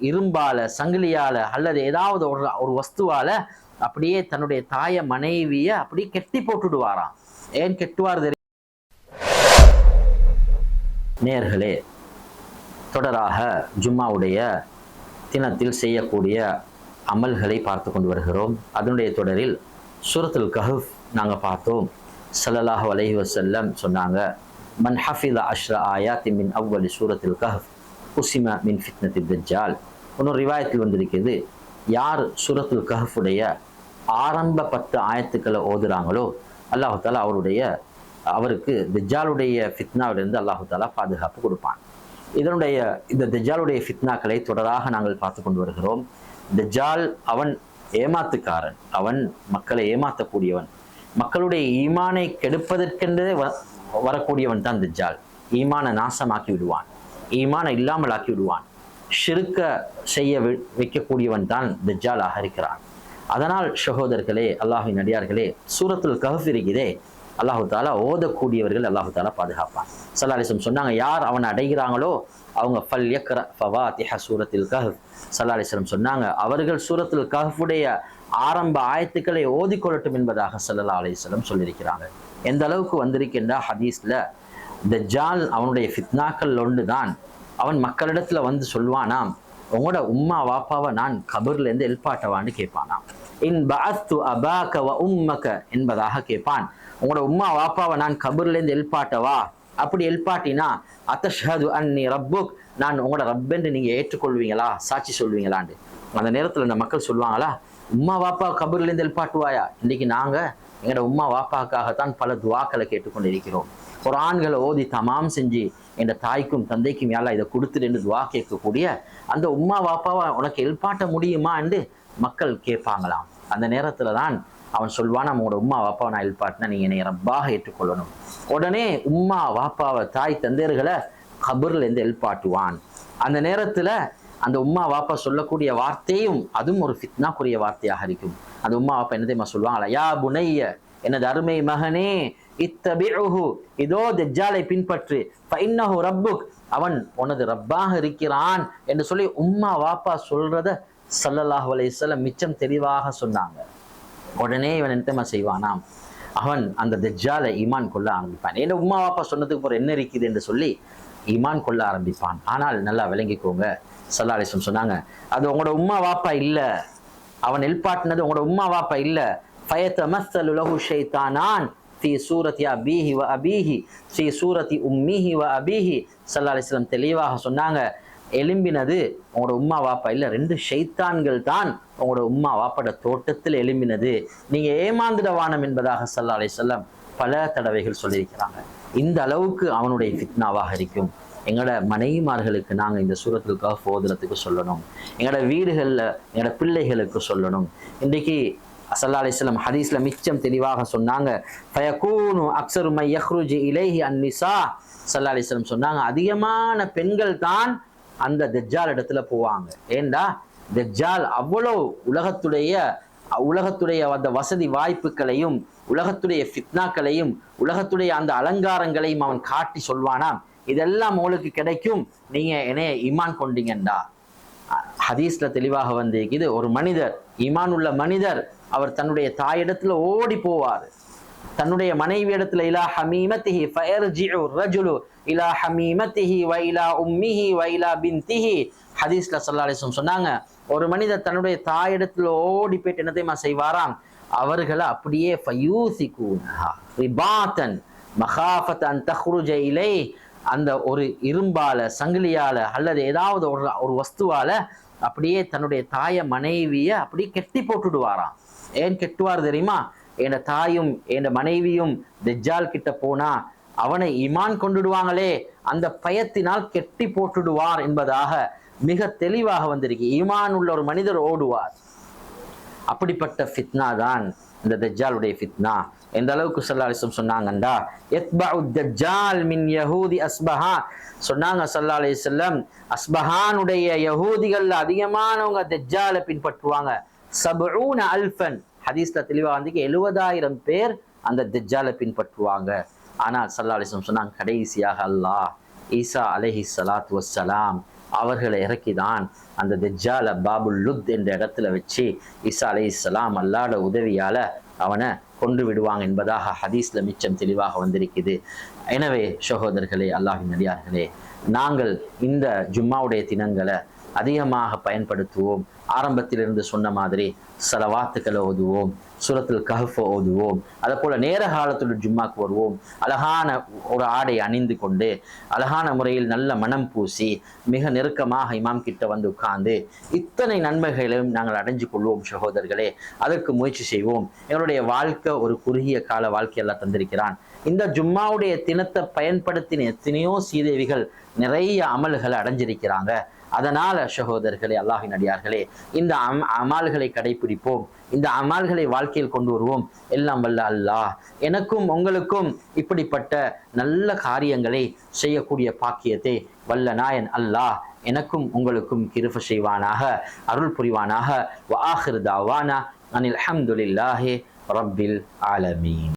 இரும்பால, சங்கிலியால அல்லது ஏதாவது ஒரு வஸ்துவால அப்படியே தன்னுடைய தாய மனைவிய அப்படியே கெட்டி போட்டுடுவாராம். ஏன் கெட்டுவார் தெரியும்? நேர்களே, தொடராக ஜும்மாவுடைய தினத்தில் செய்யக்கூடிய அமல்களை பார்த்து கொண்டு வருகிறோம். அதனுடைய தொடரில் சூரத்துல் கஹஃப் நாங்கள் பார்த்தோம். ஸல்லல்லாஹு அலைஹி வஸல்லம் சொன்னாங்க, மன் ஹஃபித அஷ்ர ஆயாத்தி மின் அவ்வலி சூரத்துல் கஹஃப் உஸிம மின் ஃபித்னத்தி தஜ்ஜால். இன்னொரு ரிவாயத்தில் வந்திருக்கிறது, யார் சூரத்துல் கஹஃபுடைய ஆரம்ப 10 ஆயத்துக்களை ஓதுறாங்களோ அல்லாஹு தாலா அவருக்கு தஜ்ஜாலுடைய ஃபித்னாவிலிருந்து அல்லாஹு தாலா பாதுகாப்பு கொடுப்பான். இந்த தஜ்ஜாலுடைய ஃபித்னாக்களை தொடராக நாங்கள் பார்த்து கொண்டு வருகிறோம். தஜ்ஜால் அவன் ஏமாத்துக்காரன், அவன் மக்களை ஏமாற்றக்கூடியவன், மக்களுடைய ஈமானை கெடுப்பதற்கென்றே வரக்கூடியவன் தான் தஜ்ஜால். ஈமானை நாசமாக்கி விடுவான், ஈமானை இல்லாமல் ஆக்கி விடுவான், ஷிர்க செய்ய வைக்கக்கூடியவன் தான் தஜ்ஜாலாக இருக்கிறான். அதனால் சகோதரர்களே, அல்லாஹ்வின் அடியார்களே, சூரத்துல் கஹஃப் இருக்கிறதே, அல்லாஹு தாலா ஓதக்கூடியவர்கள் அல்லாஹு தாலா பாதுகாப்பான். ஸல்லல்லாஹு அலைஹி வஸல்லம் சொன்னாங்க, யார் அவனை அடைகிறாங்களோ அவங்க ஃபல் யக்ர ஃபவாத்திஹ சூரத்துல் கஹஃப். ஸல்லல்லாஹு அலைஹி வஸல்லம் சொன்னாங்க, அவர்கள் சூரத்துல் கஹஃபுடைய ஆரம்ப ஆயத்துக்களை ஓதிக்கொள்ளட்டும் என்பதாக ஸல்லல்லாஹு அலைஹி வஸல்லம் சொல்லியிருக்கிறாங்க. எந்த அளவுக்கு வந்திருக்கின்ற ஹதீஸ்ல, தஜ்ஜால் அவனுடைய ஃபித்னாக்கள் ஒன்று தான். அவன் மக்களிடத்துல வந்து சொல்வானாம், உங்களோட உம்மா வாப்பாவை நான் கபர்ல இருந்து எழுப்பாட்டவான்னு கேட்பானாம். இன் பஅத்து அபாக வ உம்மக என்பதாக கேட்பான். உங்களோட உம்மா வாப்பாவை நான் கபர்ல இருந்து எழுப்பாட்டவா? அப்படி எழுப்பாட்டினா அத்தஷ்ஹது அன்னி ரப்புக், நான் உங்களோட ரப்பென்று நீங்க ஏற்றுக்கொள்வீங்களா, சாட்சி சொல்வீங்களான்னு. அந்த நேரத்துல இந்த மக்கள் சொல்லுவாங்களா, உம்மா வாப்பா கபர்ல இருந்து எழுப்பாட்டுவாயா? இன்னைக்கு நாங்க எங்களோட உம்மா வாப்பாக்காகத்தான் பல துவாக்களை கேட்டுக்கொண்டிருக்கிறோம். குர்ஆன்களை ஓதி தமாம் செஞ்சு என்ற தாய்க்கும் தந்தைக்கும் யாரா இதை கொடுத்துட்டு என்று துவா கேட்கக்கூடிய அந்த உம்மா வாப்பாவை உனக்கு எழுப்பாட்ட முடியுமா என்று மக்கள் கேட்பாங்களாம். அந்த நேரத்துல தான் அவன் சொல்வான், நம்மளோட உம்மா வாப்பாவை நான் எழுப்பாட்டினா நீங்க என்னை ரப்பாக ஏற்றுக்கொள்ளணும். உடனே உம்மா வாப்பாவை, தாய் தந்தையர்களை கபர்ல இருந்து எழுப்பாட்டுவான். அந்த நேரத்துல அந்த உம்மா வாப்பா சொல்லக்கூடிய வார்த்தையும் அதுவும் ஒரு ஃபித்னாக்குரிய வார்த்தையாக இருக்கும். அந்த உம்மா வாப்பா என்ன தெரியுமா சொல்லுவாங்களா, யா புனைய, எனது அருமை மகனே, இத்தபிஉஹு, இதோ தஜ்ஜாலை பின்பற்று, ஃபஇன்னஹு ரப்புக், அவன் உனது ரப்பாக இருக்கிறான் என்று சொல்லி உம்மா வாப்பா சொல்றத ஸல்லல்லாஹு அலைஹி வஸல்லம் மிச்சம் தெளிவாக சொன்னாங்க. உடனே இவன் என்ன செய்வானாம், அவன் அந்த தஜ்ஜாலை ஈமான் கொள்ள ஆரம்பிப்பான். ஏன்னா உம்மா வாப்பா சொன்னதுக்கு போற என்ன இருக்குது என்று சொல்லி ஈமான் கொள்ள ஆரம்பிப்பான். ஆனால் நல்லா விளங்கிக்கோங்க, ஸல்லல்லாஹு அலைஹி வஸல்லம் சொன்னாங்க, அது உங்களோட உம்மா வாப்பா இல்ல, அவன் எழுப்பாட்டினது உங்களோட உம்மா வாப்பா இல்ல. ஃபயதமஸ்ஸலு லஹு ஷைத்தானான் ஃபீ சூரத்தி அபீஹி வ அபீஹி ஃபீ சூரத்தி உம்மிஹி வ அபீஹி. ஸல்லல்லாஹு அலைஹி வஸல்லம் தெளிவாக சொன்னாங்க, எலும்பினது உங்களோட உம்மா வாப்பா இல்ல, 2 ஷைத்தான்கள் தான் உங்களோட உம்மா வாப்பட தோட்டத்தில் எலும்பினது, நீங்க ஏமாந்துடவானம் என்பதாக ஸல்லல்லாஹு அலைஹி வஸல்லம் பல தடவைகள் சொல்லியிருக்கிறாங்க. இந்த அளவுக்கு அவனுடைய ஃபித்னாவாக இருக்கும். எங்களோட மனைவிமார்களுக்கு நாங்கள் இந்த சூரத்துல் கஹஃப் ஓதுறதுக்கு சொல்லணும், எங்களோட வீடுகளில் எங்களோட பிள்ளைகளுக்கு சொல்லணும். இன்றைக்கு ஸல்லல்லாஹு அலைஹி வஸல்லம் ஹதீஸ்ல மிச்சம் தெளிவாக சொன்னாங்க, ஃபயகூனு அக்ஸரு மை யஹ்ருஜு இலைஹி அன்னிஸா. ஸல்லல்லாஹு அலைஹி வஸல்லம் சொன்னாங்க, அதிகமான பெண்கள் தான் அந்த தஜ்ஜால் இடத்துல போவாங்க. ஏண்டா தஜ்ஜால் அவ்வளோ உலகத்துடைய அந்த வசதி வாய்ப்புகளையும் உலகத்துடைய ஃபித்னாக்களையும் உலகத்துடைய அந்த அலங்காரங்களையும் அவன் காட்டி சொல்வானாம், இதெல்லாம் உங்களுக்கு கிடைக்கும் நீங்க என்னைய ஈமான் கொண்டீங்கண்டா. ஹதீஸ்ல தெளிவாக வந்திருக்குது, ஒரு மனிதர், ஈமான் உள்ள மனிதர், அவர் தன்னுடைய தாயிடத்துல ஓடி போவார், தன்னுடைய மனைவி இடத்துல இலா ஹமீமத்திஹி ஃபயர்ஜிஉ ரஜுலு இலா ஹமீமத்திஹி வ இலா உம்மிஹி வ இலா பின்திஹி. ஹதீஸ்ல ஸல்லல்லாஹு அலைஹி வஸல்லம் சொன்னாங்க, ஒரு மனிதர் தன்னுடைய தாயிடத்துல ஓடி போயிட்டு என்ன தெரியுமா செய்வாராம், அவர்களை அப்படியே ஃபயூசிகூனஹா ரிபாத்தன் மகாஃபத அன் தஹ்ருஜ இலை, அந்த ஒரு இரும்பால, சங்கிலியால அல்லது ஏதாவது ஒரு வஸ்துவால அப்படியே தன்னுடைய தாய மனைவிய அப்படியே கெட்டி போட்டுடுவாராம். ஏன் கெட்டுவார் தெரியுமா, என் தாயும் என் மனைவியும் தஜ்ஜால் கிட்ட போனா அவனை ஈமான் கொண்டுடுவாங்களே, அந்த பயத்தினால் கெட்டி போட்டுடுவார் என்பதாக மிக தெளிவாக வந்திருக்கு. ஈமான் உள்ள ஒரு மனிதர் ஓடுவார். அப்படிப்பட்ட ஃபித்னா தான் இந்த தஜ்ஜாலுடைய ஃபித்னா. எந்த அளவுக்கு ஸல்லல்லாஹு அலைஹி வஸல்லம் சொன்னாங்கண்டா, யத்பஉ தஜ்ஜால் மின் யஹூதி அஸ்பஹான். சொன்னாங்க ஸல்லல்லாஹு அலைஹி வஸல்லம், அஸ்பஹானுடைய யஹூதிகள்ல அதிகமானவங்க தஜ்ஜாலை பின்பற்றுவாங்க. 70,000 ஹதீஸ்ல தெளிவா வந்து 70,000 பேர் அந்த தஜ்ஜாலை பின்பற்றுவாங்க. ஆனால் ஸல்லல்லாஹு அலைஹி வஸல்லம் சொன்னாங்க, கடைசியாக அல்லாஹ் ஈசா அலைஹி ஸலாத்து வஸ்ஸலாம் அவர்களை இறக்கிதான் அந்த தெஜ்ஜால பாபுல் லுத் என்ற இடத்துல வச்சு ஈசா அலைஹிஸ்ஸலாம் அல்லாஹ்ட உதவியால அவனை கொன்று விடுவாங்க என்பதாக ஹதீஸ்ல மிச்சம் தெளிவாக வந்திருக்குது. எனவே சகோதரர்களே, அல்லாஹ்வின் அடியார்களே, நாங்கள் இந்த ஜும்மாவுடைய தினங்களை அதிகமாக பயன்படுத்துவோம். ஆரம்பத்திலிருந்து சொன்ன மாதிரி ஸலவாத்துக்களை ஓதுவோம், சூரத்துல் கஹ்ஃப் ஓதுவோம். அதை போல நேர காலத்துடன் ஜும்மாக்கு வருவோம். அழகான ஒரு ஆடை அணிந்து கொண்டு அழகான முறையில் நல்ல மனம் பூசி மிக நெருக்கமாக இமாம் கிட்ட வந்து உட்கார்ந்து இத்தனை நன்மைகளையும் நாங்கள் அடைஞ்சு கொள்வோம். சகோதரர்களே, அதற்கு முயற்சி செய்வோம். எங்களுடைய வாழ்க்கை ஒரு குறுகிய கால வாழ்க்கையெல்லாம் தந்திருக்கிறான். இந்த ஜும்மாவுடைய தினத்தை பயன்படுத்தின எத்தனையோ சீதேவிகள் நிறைய அமல்களை அடைஞ்சிருக்கிறாங்க. அதனால சகோதரர்களே, அல்லாஹ்வின் அடியார்களே, இந்த அமால்களை கடைபிடிப்போம், இந்த அமால்களை வாழ்க்கையில் கொண்டு வருவோம். எல்லாம் வல்ல அல்லாஹ் எனக்கும் உங்களுக்கும் இப்படிப்பட்ட நல்ல காரியங்களை செய்யக்கூடிய பாக்கியத்தை வல்ல நாயன் அல்லாஹ் எனக்கும் உங்களுக்கும் கிருபை செய்வானாக, அருள் புரிவானாக. வ ஆகிரு தாவானா அனில் ஹம்துலில்லாஹி ரப்பில் ஆலமீன்.